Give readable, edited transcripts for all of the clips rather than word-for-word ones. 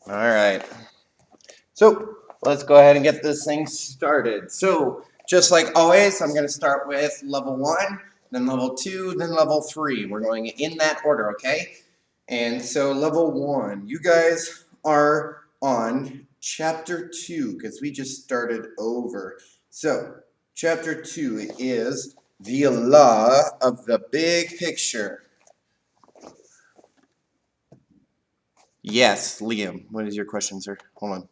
All right. So let's go ahead and get this thing started. So just like always, I'm going to start with level 1, then level 2, then level 3. We're going in that order, okay? And so level 1, you guys are on chapter 2 because we just started over. So chapter 2 is the law of the big picture. Yes, Liam, what is your question, sir? Hold on.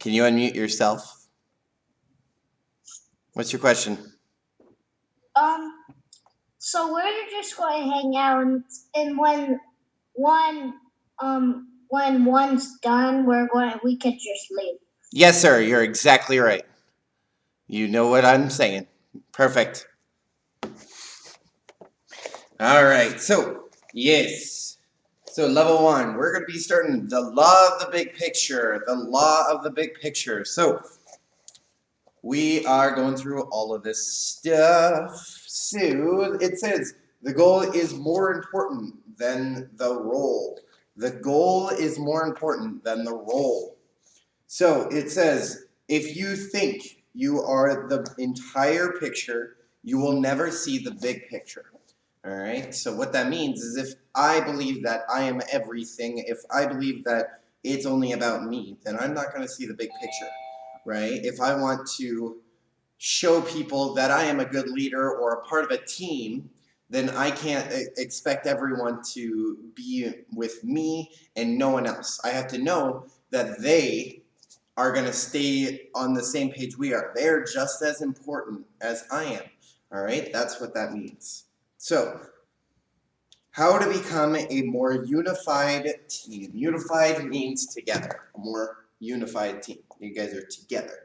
Can you unmute yourself? What's your question? Um, so we're just going to hang out, and when one's done, we could just leave. Yes, sir, you're exactly right. You know what I'm saying. Perfect. All right, so, yes. So, level 1, we're going to be starting the law of the big picture. The law of the big picture. So, we are going through all of this stuff. So, it says the goal is more important than the role. The goal is more important than the role. So it says, if you think you are the entire picture, you will never see the big picture. All right. So what that means is if I believe that I am everything, if I believe that it's only about me, then I'm not going to see the big picture. Right. If I want to show people that I am a good leader or a part of a team, then I can't expect everyone to be with me and no one else. I have to know that they are going to stay on the same page we are. They're just as important as I am. All right, that's what that means. So, how to become a more unified team. Unified means together, a more unified team. You guys are together.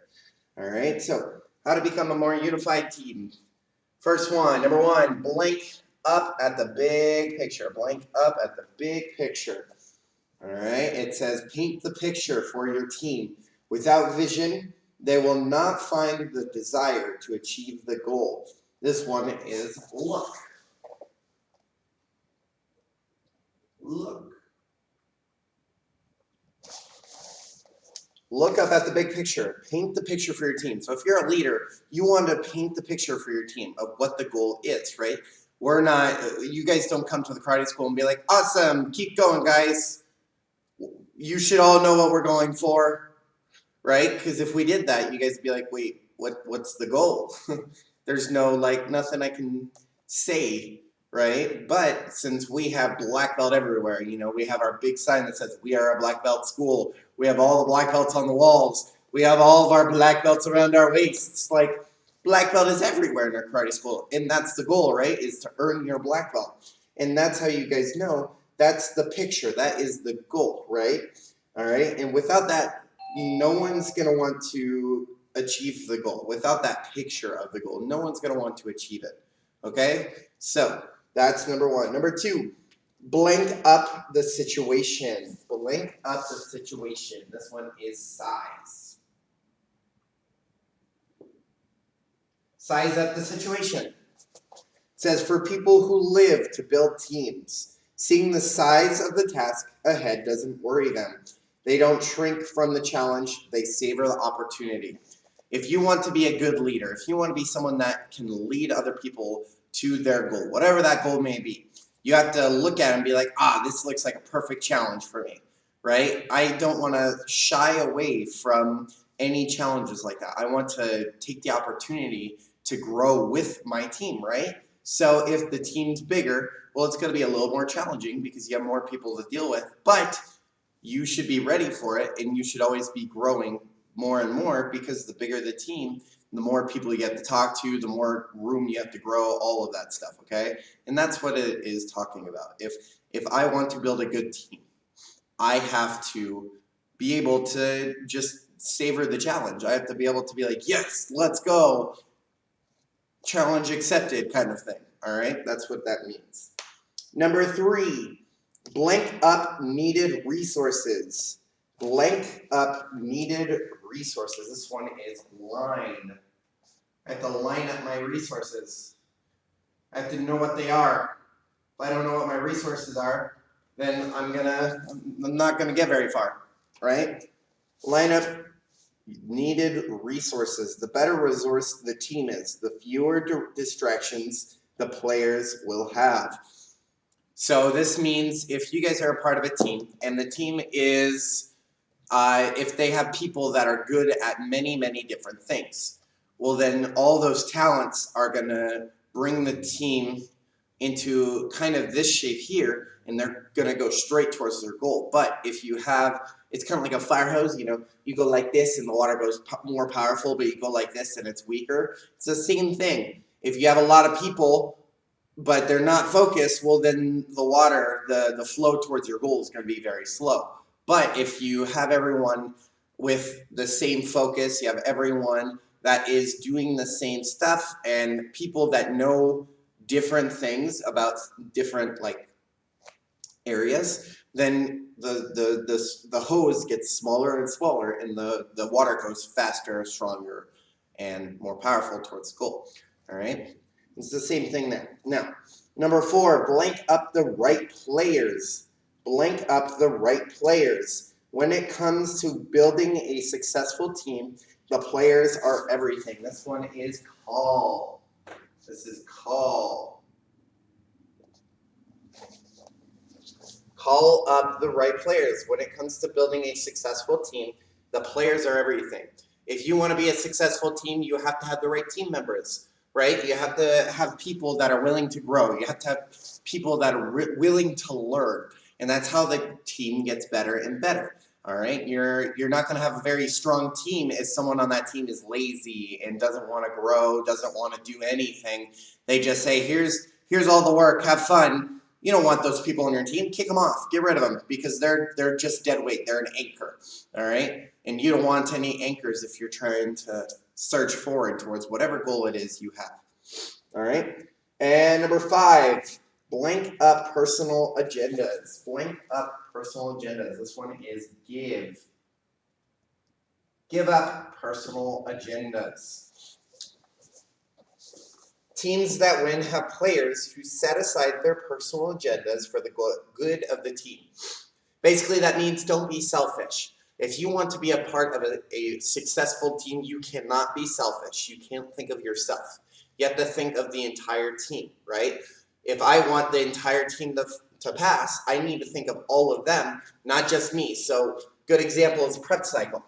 All right, so how to become a more unified team. First one, number 1, blank up at the big picture. Blank up at the big picture. All right, it says paint the picture for your team. Without vision, they will not find the desire to achieve the goal. This one is look. Look. Look up at the big picture. Paint the picture for your team. So if you're a leader, you want to paint the picture for your team of what the goal is, right? We're not, you guys don't come to the karate school and be like, awesome, keep going, guys. You should all know what we're going for, right? Because if we did that, you guys would be like, wait, what's the goal? There's no, like, nothing I can say, right? But since we have black belt everywhere, you know, we have our big sign that says we are a black belt school. We have all the black belts on the walls. We have all of our black belts around our waists. Like, black belt is everywhere in our karate school. And that's the goal, right? Is to earn your black belt. And that's how you guys know that's the picture. That is the goal, right? All right. And without that, no one's going to want to achieve the goal. Without that picture of the goal, no one's going to want to achieve it. Okay? So that's number 1. Number 2, blank up the situation. Blank up the situation. This one is size. Size up the situation. It says for people who live to build teams, seeing the size of the task ahead doesn't worry them. They don't shrink from the challenge, they savor the opportunity. If you want to be a good leader, if you want to be someone that can lead other people to their goal, whatever that goal may be, you have to look at it and be like, this looks like a perfect challenge for me, right? I don't want to shy away from any challenges like that. I want to take the opportunity to grow with my team, right? So if the team's bigger, well, it's going to be a little more challenging because you have more people to deal with, but you should be ready for it and you should always be growing more and more because the bigger the team, the more people you get to talk to, the more room you have to grow, all of that stuff, okay? And that's what it is talking about. If I want to build a good team, I have to be able to just savor the challenge. I have to be able to be like, yes, let's go. Challenge accepted kind of thing. All right? That's what that means. Number 3, blank up needed resources. Blank up needed resources. This one is line. I have to line up my resources. I have to know what they are. If I don't know what my resources are, then I'm not gonna get very far. right? Line up needed resources. The better resource the team is, the fewer distractions the players will have. So this means if you guys are a part of a team and the team is, if they have people that are good at many, many different things, well then all those talents are going to bring the team into kind of this shape here, and they're going to go straight towards their goal. But if you have, it's kind of like a fire hose, you know, you go like this and the water goes more powerful, but you go like this and it's weaker. It's the same thing. If you have a lot of people but they're not focused, well then the water, the flow towards your goal is going to be very slow. But if you have everyone with the same focus, you have everyone that is doing the same stuff and people that know different things about different like areas, then the hose gets smaller and smaller and the water goes faster, stronger, and more powerful towards the goal. All right? It's the same thing there. Now, number 4, blank up the right players. Blank up the right players. When it comes to building a successful team, the players are everything. This one is call. This is call. Call up the right players. When it comes to building a successful team, the players are everything. If you want to be a successful team, you have to have the right team members, right? You have to have people that are willing to grow. You have to have people that are willing to learn. And that's how the team gets better and better. All right, you're not going to have a very strong team if someone on that team is lazy and doesn't want to grow, doesn't want to do anything. They just say, here's all the work, have fun. You don't want those people on your team. Kick them off. Get rid of them because they're just dead weight. They're an anchor, all right? And you don't want any anchors if you're trying to surge forward towards whatever goal it is you have, all right? And number 5, blank up personal agendas. Blank up personal agendas. This one is give. Give up personal agendas. Teams that win have players who set aside their personal agendas for the good of the team. Basically, that means don't be selfish. If you want to be a part of a successful team, you cannot be selfish. You can't think of yourself. You have to think of the entire team, right? If I want the entire team to pass, I need to think of all of them, not just me. So, good example is prep cycle.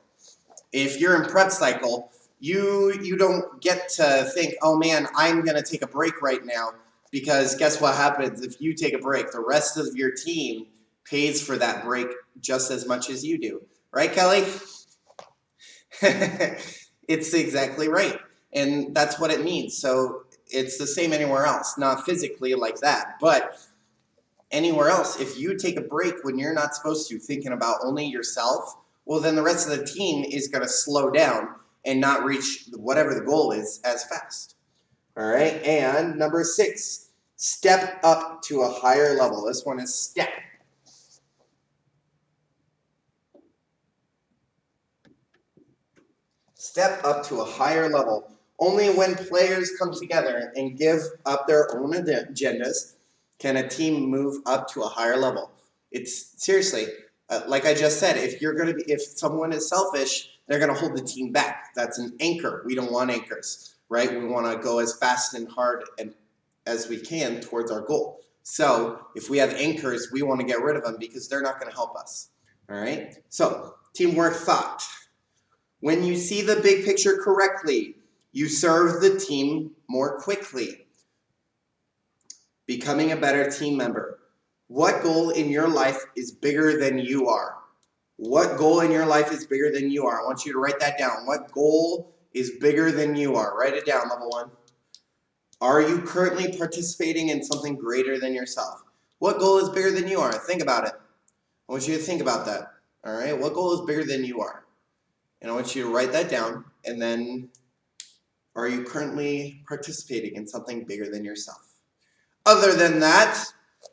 If you're in prep cycle, you don't get to think, oh man, I'm going to take a break right now, because guess what happens if you take a break? The rest of your team pays for that break just as much as you do. Right, Kelly? It's exactly right. And that's what it means. So it's the same anywhere else, not physically like that, but anywhere else, if you take a break when you're not supposed to, thinking about only yourself, well, then the rest of the team is going to slow down and not reach whatever the goal is as fast. All right, and number 6, step up to a higher level. This one is step. Step up to a higher level. Only when players come together and give up their own agendas can a team move up to a higher level. It's seriously, like I just said, if someone is selfish, they're going to hold the team back. That's an anchor. We don't want anchors, right? We want to go as fast and hard as we can towards our goal. So if we have anchors, we want to get rid of them because they're not going to help us. All right? So teamwork thought. When you see the big picture correctly, you serve the team more quickly. Becoming a better team member. What goal in your life is bigger than you are? What goal in your life is bigger than you are? I want you to write that down. What goal is bigger than you are? Write it down, level 1. Are you currently participating in something greater than yourself? What goal is bigger than you are? Think about it. I want you to think about that. All right? What goal is bigger than you are? And I want you to write that down. And then, are you currently participating in something bigger than yourself? Other than that,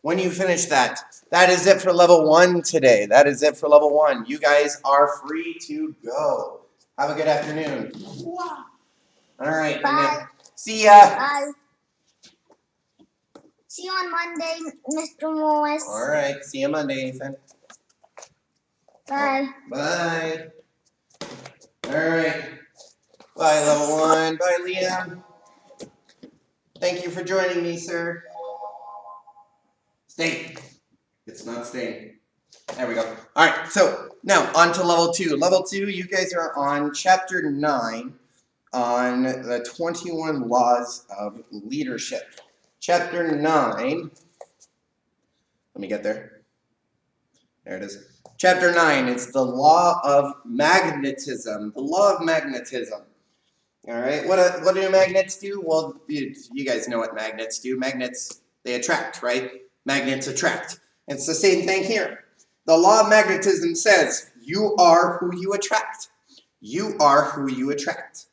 when you finish that is it for level 1 today. That is it for level 1. You guys are free to go. Have a good afternoon. Wow. All right. Bye. See ya. Bye. See you on Monday, Mr. Morris. All right. See you Monday, Ethan. Bye. Bye. All right. Bye, level 1. Bye, Liam. Thank you for joining me, sir. Stay. It's not staying. There we go. All right, so now on to level 2. Level 2, you guys are on chapter 9 on the 21 laws of leadership. Chapter 9. Let me get there. There it is. Chapter 9 is the law of magnetism. The law of magnetism. All right, what do magnets do? Well, you guys know what magnets do. Magnets, they attract, right? Magnets attract. It's the same thing here. The law of magnetism says you are who you attract. You are who you attract.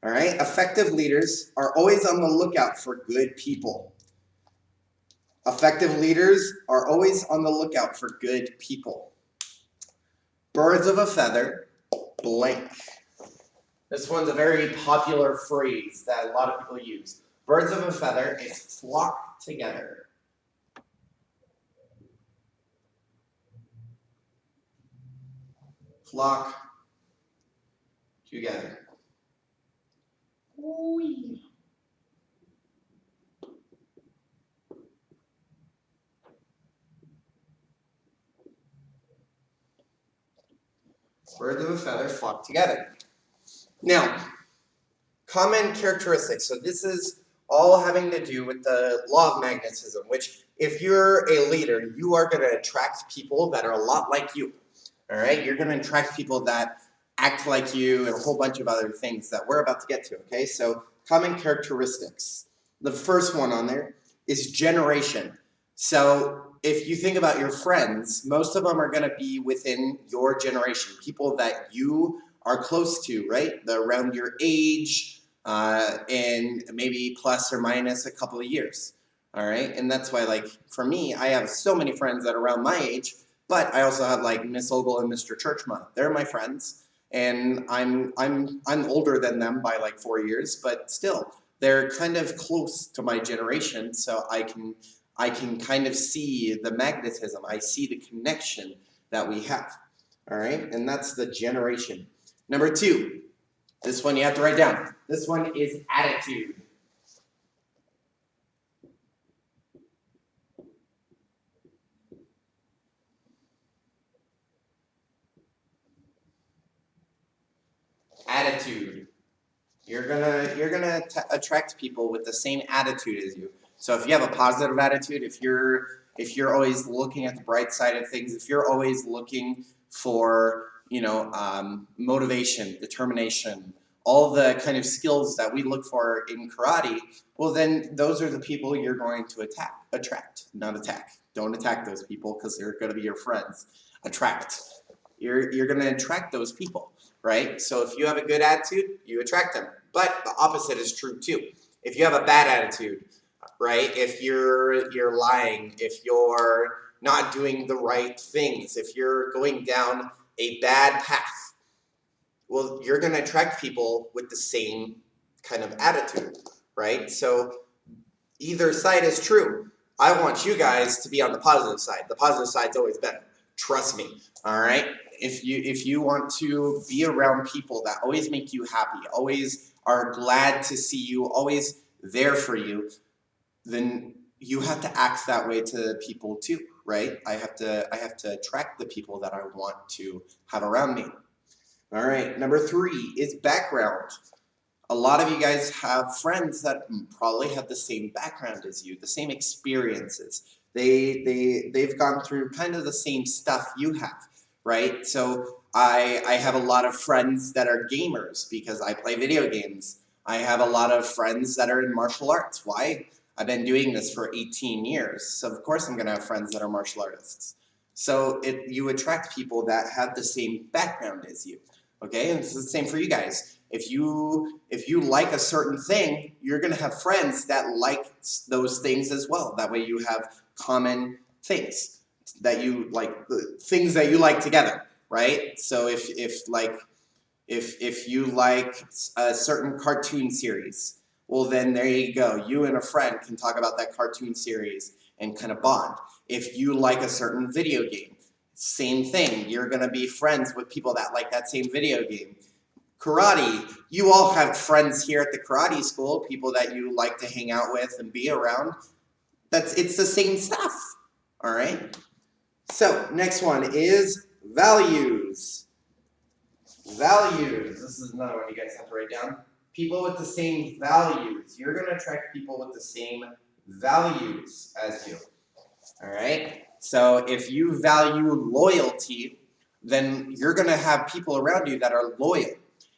All right, effective leaders are always on the lookout for good people. Effective leaders are always on the lookout for good people. Birds of a feather, blank. This one's a very popular phrase that a lot of people use. Birds of a feather is flock together. Flock together. Ooh. Birds of a feather flock together. Now, common characteristics. So this is all having to do with the law of magnetism, which if you're a leader, you are going to attract people that are a lot like you. All right? You're going to attract people that act like you and a whole bunch of other things that we're about to get to, okay? So common characteristics. The first one on there is generation. So if you think about your friends, most of them are going to be within your generation, people that you are close to, right? They're around your age, and maybe plus or minus a couple of years. All right, and that's why, like, for me, I have so many friends that are around my age, but I also have like Miss Ogle and Mr. Churchma. They're my friends, and I'm older than them by like 4 years, but still, they're kind of close to my generation, so I can kind of see the magnetism. I see the connection that we have. All right, and that's the generation. Number 2, this one you have to write down. This one is attitude. Attitude. You're gonna attract people with the same attitude as you. So if you have a positive attitude, if you're always looking at the bright side of things, if you're always looking for motivation, determination, all the kind of skills that we look for in karate, well then those are the people you're going to attract, not attack. Don't attack those people because they're going to be your friends. Attract. You're going to attract those people, right? So if you have a good attitude, you attract them. But the opposite is true too. If you have a bad attitude, right? If you're lying, if you're not doing the right things, if you're going down a bad path, well, you're going to attract people with the same kind of attitude, right? So either side is true. I want you guys to be on the positive side. The positive side's always better. Trust me. All right. If you want to be around people that always make you happy, always are glad to see you, always there for you, then you have to act that way to people too, right? I have to attract the people that I want to have around me. All right. Number 3 is background. A lot of you guys have friends that probably have the same background as you, the same experiences. They've gone through kind of the same stuff you have, right? So I have a lot of friends that are gamers because I play video games. I have a lot of friends that are in martial arts. Why? I've been doing this for 18 years, so of course I'm going to have friends that are martial artists. So you attract people that have the same background as you. Okay, and it's the same for you guys. If you like a certain thing, you're gonna have friends that like those things as well. That way you have common things that you like, things that you like together, right? So if you like a certain cartoon series, well then there you go. You and a friend can talk about that cartoon series and kind of bond. If you like a certain video game, Same thing. You're going to be friends with people that like that same video game. Karate, you all have friends here at the karate school, people that you like to hang out with and be around. It's the same stuff. All right? So, next one is values. Values. This is another one you guys have to write down. People with the same values. You're going to attract people with the same values as you. All right? So if you value loyalty, then you're going to have people around you that are loyal.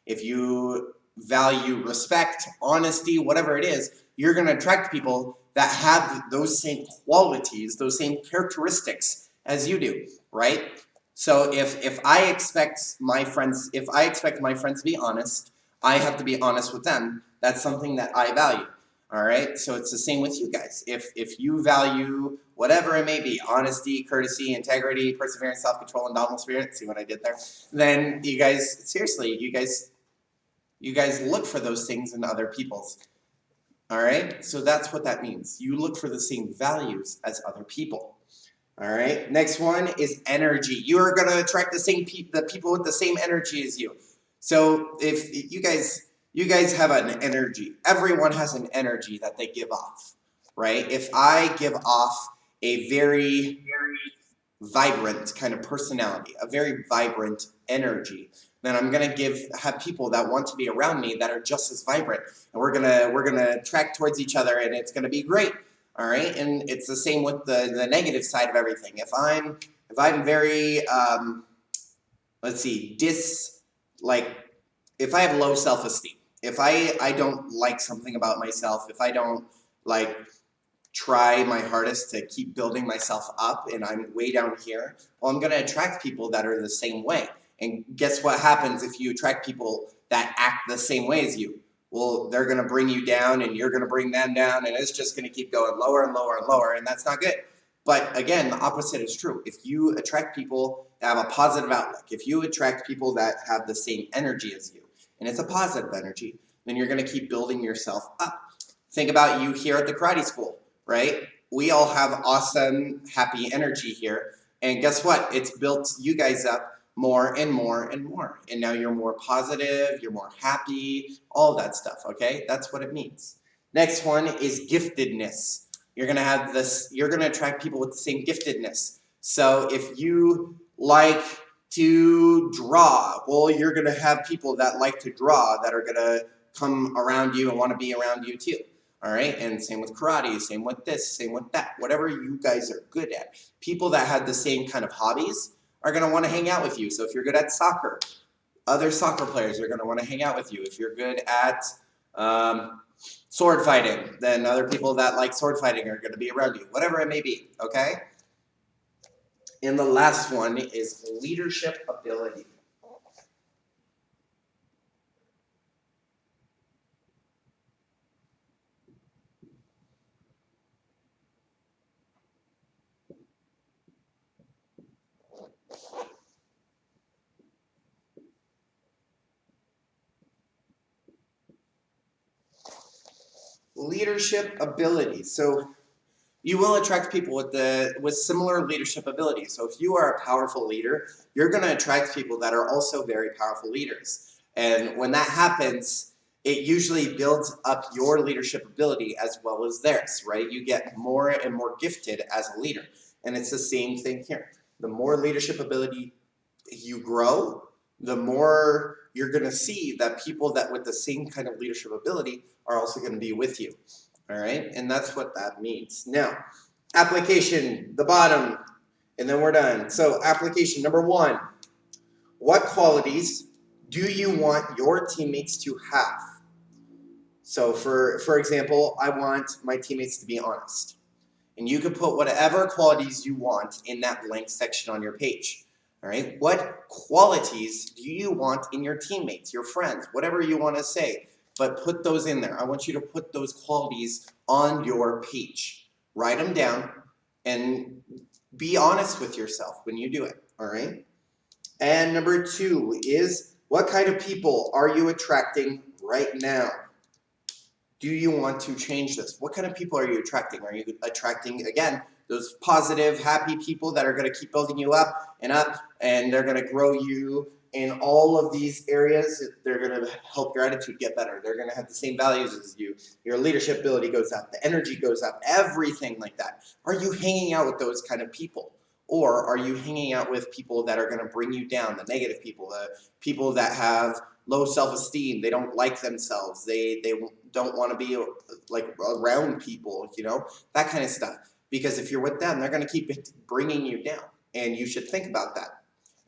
If you value respect, honesty, whatever it is, you're going to attract people that have those same qualities, those same characteristics as you do, right? So if I expect my friends to be honest, I have to be honest with them. That's something that I value. All right, so it's the same with you guys. If you value whatever it may be, honesty, courtesy, integrity, perseverance, self-control, and dominant spirit, see what I did there? Then you guys, seriously, you guys look for those things in other people's. All right, so that's what that means. You look for the same values as other people. All right, next one is energy. You are going to attract the people with the same energy as you. So if you guys have an energy, everyone has an energy that they give off, right? If I give off a very vibrant kind of personality, a very vibrant energy, then I'm gonna have people that want to be around me that are just as vibrant, and we're gonna track towards each other, and it's gonna be great. All right, and it's the same with the negative side of everything. If I'm very let's see, if I have low self-esteem, if I don't like something about myself, if I don't like try my hardest to keep building myself up and I'm way down here, well, I'm going to attract people that are the same way. And guess what happens if you attract people that act the same way as you? Well, they're going to bring you down and you're going to bring them down, and it's just going to keep going lower and lower and lower, and that's not good. But again, the opposite is true. If you attract people that have a positive outlook, if you attract people that have the same energy as you, and it's a positive energy, then you're going to keep building yourself up. Think about you here at the karate school, right? We all have awesome, happy energy here. And guess what? It's built you guys up more and more and more. And now you're more positive, you're more happy, all that stuff, okay? That's what it means. Next one is giftedness. You're gonna attract people with the same giftedness. So if you like to draw, well, you're gonna have people that like to draw that are gonna come around you and want to be around you too. All right, and same with karate, same with this, same with that, whatever you guys are good at. People that have the same kind of hobbies are going to want to hang out with you. So if you're good at soccer, other soccer players are going to want to hang out with you. If you're good at sword fighting, then other people that like sword fighting are going to be around you, whatever it may be, okay? And the last one is leadership ability. Leadership ability. So you will attract people with similar leadership abilities. So if you are a powerful leader, you're going to attract people that are also very powerful leaders. And when that happens, it usually builds up your leadership ability as well as theirs, right? You get more and more gifted as a leader. And it's the same thing here. The more leadership ability you grow, the more you're going to see that people that with the same kind of leadership ability are also going to be with you. All right, and that's what that means. Now, application, the bottom, and then we're done. So application number 1, what qualities do you want your teammates to have? So for example, I want my teammates to be honest. And you can put whatever qualities you want in that blank section on your page. All right, what qualities do you want in your teammates, your friends, whatever you want to say? But put those in there. I want you to put those qualities on your page. Write them down and be honest with yourself when you do it, all right? And number 2 is, what kind of people are you attracting right now? Do you want to change this? What kind of people are you attracting? Are you attracting, again, those positive, happy people that are going to keep building you up, and they're going to grow you in all of these areas. They're going to help your attitude get better. They're going to have the same values as you. Your leadership ability goes up. The energy goes up. Everything like that. Are you hanging out with those kind of people? Or are you hanging out with people that are going to bring you down, the negative people, the people that have low self-esteem, they don't like themselves, they don't want to be like around people, that kind of stuff. Because if you're with them, they're going to keep bringing you down, and you should think about that.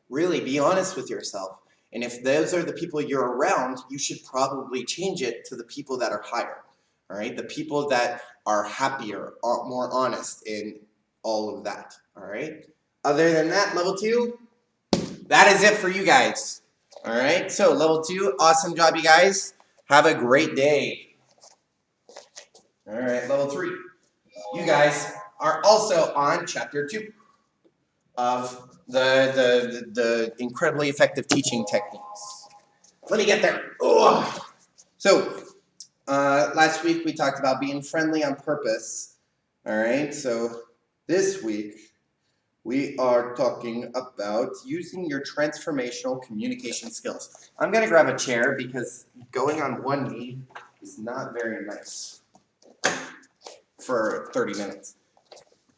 Really be honest with yourself, and if those are the people you're around, you should probably change it to the people that are higher. All right, the people that are happier, are more honest in all of that. All right, other than that, level 2, that is it for you guys. All right, so level 2, awesome job, you guys. Have a great day. All right, level 3, you guys are also on chapter 2 of the incredibly effective teaching techniques. Let me get there. Ugh. So last week we talked about being friendly on purpose. All right, so this week we are talking about using your transformational communication skills. I'm going to grab a chair because going on one knee is not very nice for 30 minutes.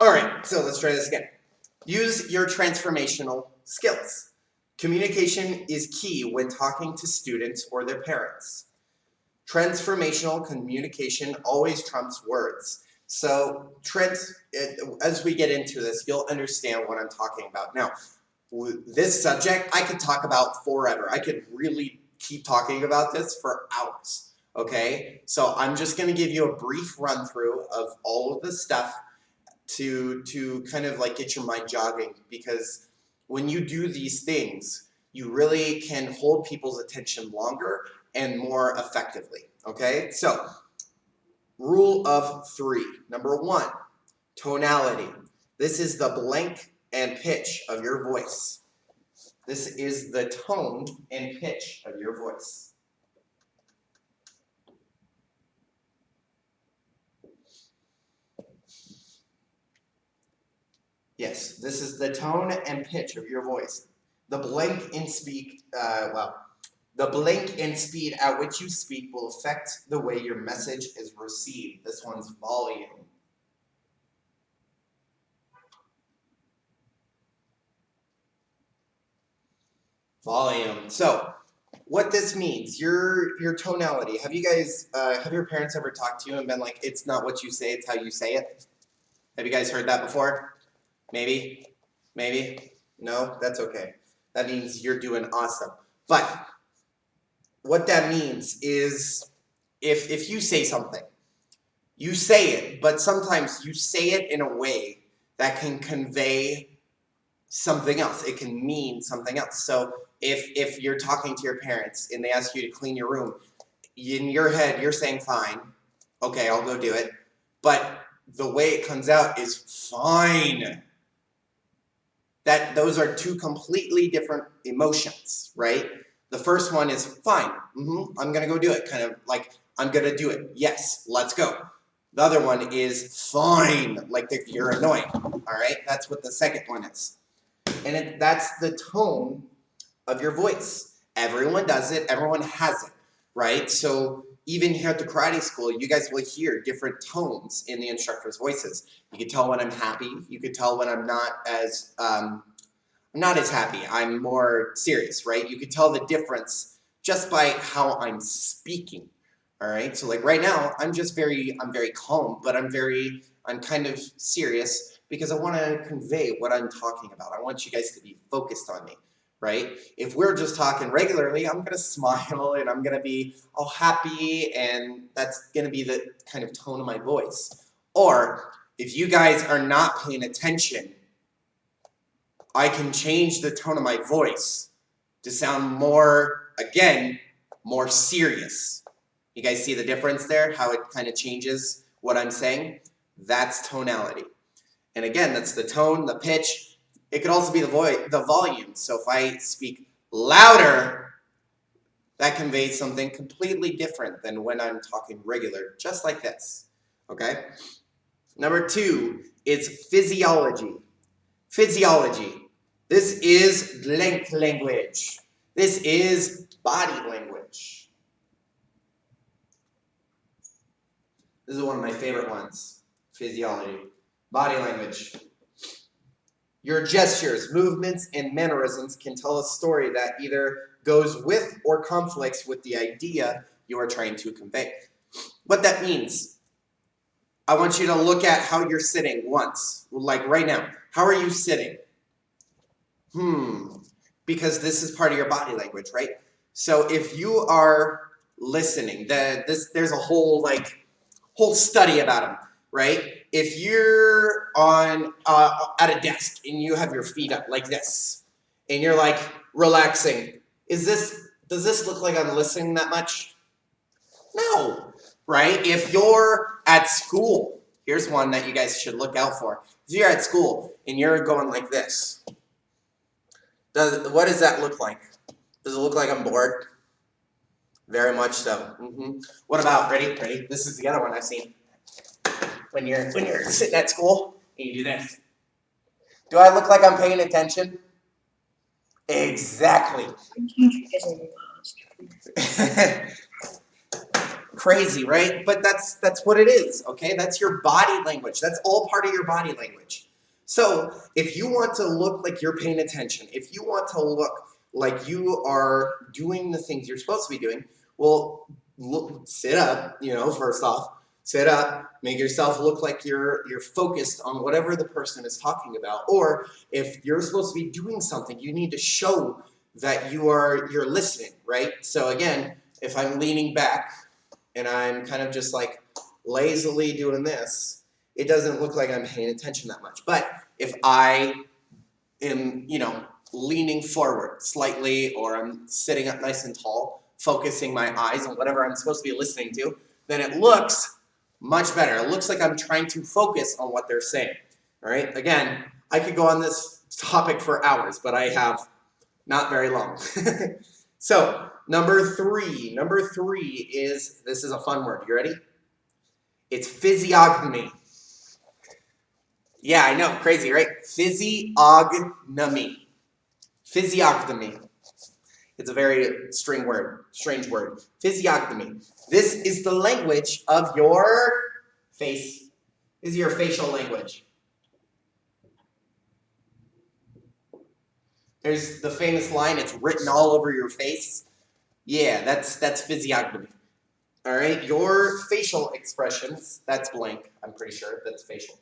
All right, so let's try this again. Use your transformational skills. Communication is key when talking to students or their parents. Transformational communication always trumps words. So, as we get into this, you'll understand what I'm talking about. Now, this subject, I could talk about forever. I could really keep talking about this for hours, okay? So I'm just going to give you a brief run through of all of the stuff to kind of like get your mind jogging, because when you do these things, you really can hold people's attention longer and more effectively, okay? So, rule of 3. Number 1, tonality. This is the blank and pitch of your voice. This is the tone and pitch of your voice. Yes, this is the tone and pitch of your voice. The blank and speed at which you speak will affect the way your message is received. This one's volume. Volume. So, what this means, your tonality. Have your parents ever talked to you and been like, it's not what you say, it's how you say it? Have you guys heard that before? Maybe? No? That's okay. That means you're doing awesome. But what that means is if you say something, you say it, but sometimes you say it in a way that can convey something else. It can mean something else. So if you're talking to your parents and they ask you to clean your room, in your head you're saying fine, okay, I'll go do it, but the way it comes out is fine. Those are two completely different emotions, right? The first one is fine, I'm gonna go do it, kind of like I'm gonna do it, yes, let's go. The other one is fine, like you're annoying, all right? That's what the second one is. And that's the tone of your voice. Everyone does it, everyone has it, right? So even here at the karate school, you guys will hear different tones in the instructor's voices. You can tell when I'm happy, you can tell when I'm not as happy, I'm more serious, right? You can tell the difference just by how I'm speaking. All right, so like right now, I'm very calm, but I'm kind of serious because I want to convey what I'm talking about. I want you guys to be focused on me, right? If we're just talking regularly, I'm gonna smile and I'm gonna be all happy, and that's gonna be the kind of tone of my voice. Or if you guys are not paying attention, I can change the tone of my voice to sound more serious. You guys see the difference there? How it kind of changes what I'm saying? That's tonality. And again, that's the tone, the pitch. It could also be the volume. So if I speak louder, that conveys something completely different than when I'm talking regular, just like this. Okay? Number 2 is physiology. Physiology. This is blank language. This is body language. This is one of my favorite ones. Physiology. Body language. Your gestures, movements, and mannerisms can tell a story that either goes with or conflicts with the idea you are trying to convey. What that means, I want you to look at how you're sitting once. Like right now. How are you sitting? Because this is part of your body language, right? So if you are listening, there's a whole study about them, right? If you're on at a desk and you have your feet up like this, and you're like relaxing, does this look like I'm listening that much? No, right? If you're at school, here's one that you guys should look out for. If you're at school and you're going like this, what does that look like? Does it look like I'm bored? Very much so. What about, ready? This is the other one I've seen. When you're sitting at school and you do this. Do I look like I'm paying attention? Exactly. Crazy, right? But that's what it is, okay? That's your body language. That's all part of your body language. So if you want to look like you're paying attention, if you want to look like you are doing the things you're supposed to be doing, well, sit up, first off. Sit up, make yourself look like you're focused on whatever the person is talking about. Or if you're supposed to be doing something, you need to show that you're listening, right? So again, if I'm leaning back and I'm kind of just like lazily doing this, it doesn't look like I'm paying attention that much. But if I am, leaning forward slightly, or I'm sitting up nice and tall, focusing my eyes on whatever I'm supposed to be listening to, then it looks much better. It looks like I'm trying to focus on what they're saying. All right? Again, I could go on this topic for hours, but I have not very long. So, number three is, this is a fun word. You ready? It's physiognomy. Yeah, I know, crazy, right? Physiognomy. Physiognomy. It's a very strange word. Physiognomy. This is the language of your face. This is your facial language. There's the famous line, it's written all over your face. Yeah, that's physiognomy. All right, your facial expressions, that's blank, I'm pretty sure, that's facial.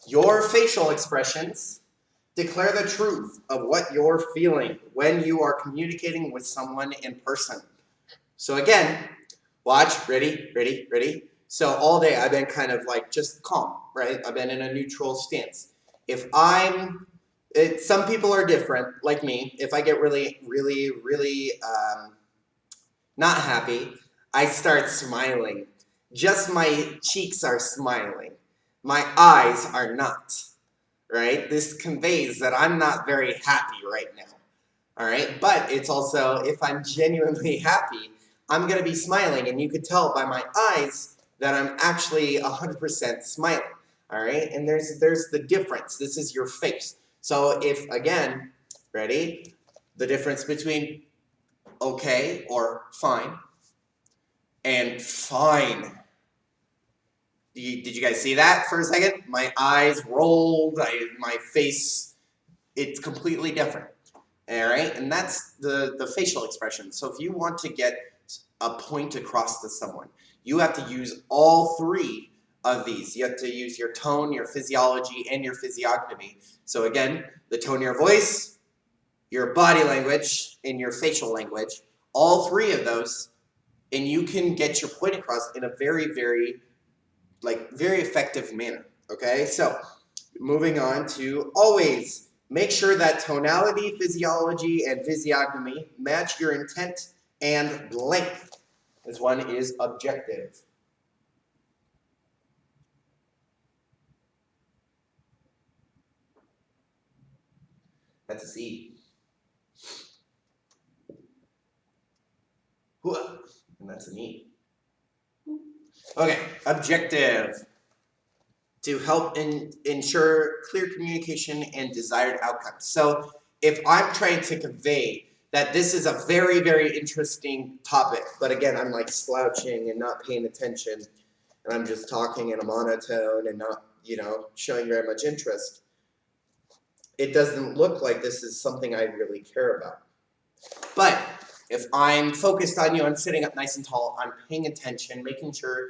Your facial expressions declare the truth of what you're feeling when you are communicating with someone in person. So again, watch, ready. So all day I've been kind of like just calm, right? I've been in a neutral stance. Some people are different, like me. If I get really not happy, I start smiling. Just my cheeks are smiling. My eyes are not, right? This conveys that I'm not very happy right now, all right? But it's also, if I'm genuinely happy, I'm going to be smiling, and you could tell by my eyes that I'm actually 100% smiling, all right? And there's the difference. This is your face. So if, again, ready? The difference between okay or fine and fine. Did you guys see that for a second? My eyes rolled, my face, it's completely different. All right, and that's the facial expression. So if you want to get a point across to someone, you have to use all three of these. You have to use your tone, your physiology, and your physiognomy. So again, the tone of your voice, your body language, and your facial language, all three of those, and you can get your point across in a very effective manner. Okay, so moving on to always make sure that tonality, physiology, and physiognomy match your intent and length. This one is objective. That's a C. And that's a me. Okay, objective. To help ensure clear communication and desired outcomes. So if I'm trying to convey that this is a very, very interesting topic, but again, I'm like slouching and not paying attention, and I'm just talking in a monotone and not, showing very much interest, it doesn't look like this is something I really care about. But if I'm focused on you, I'm sitting up nice and tall, I'm paying attention, making sure,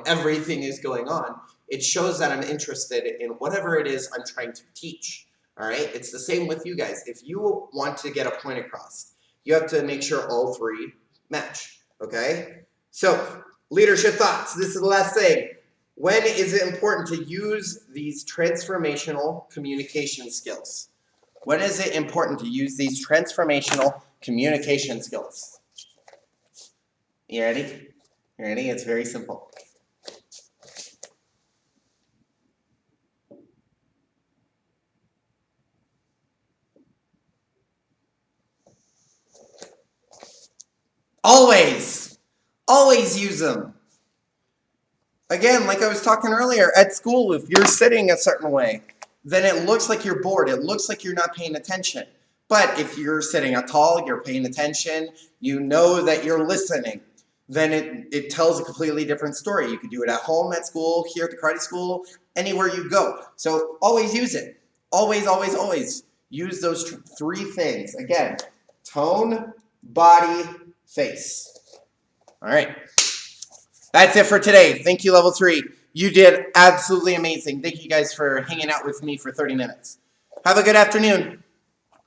everything is going on, it shows that I'm interested in whatever it is I'm trying to teach. All right? It's the same with you guys. If you want to get a point across, you have to make sure all three match. Okay? So, leadership thoughts. This is the last thing. When is it important to use these transformational communication skills? When is it important to use these transformational communication skills? You ready? You ready? It's very simple. Always! Always use them. Again, like I was talking earlier, at school, if you're sitting a certain way, then it looks like you're bored. It looks like you're not paying attention. But if you're sitting up tall, you're paying attention, you know that you're listening, then it tells a completely different story. You could do it at home, at school, here at the karate school, anywhere you go. So always use it. Always, always, always use those three things. Again, tone, body, face. All right. That's it for today. Thank you, Level 3. You did absolutely amazing. Thank you guys for hanging out with me for 30 minutes. Have a good afternoon.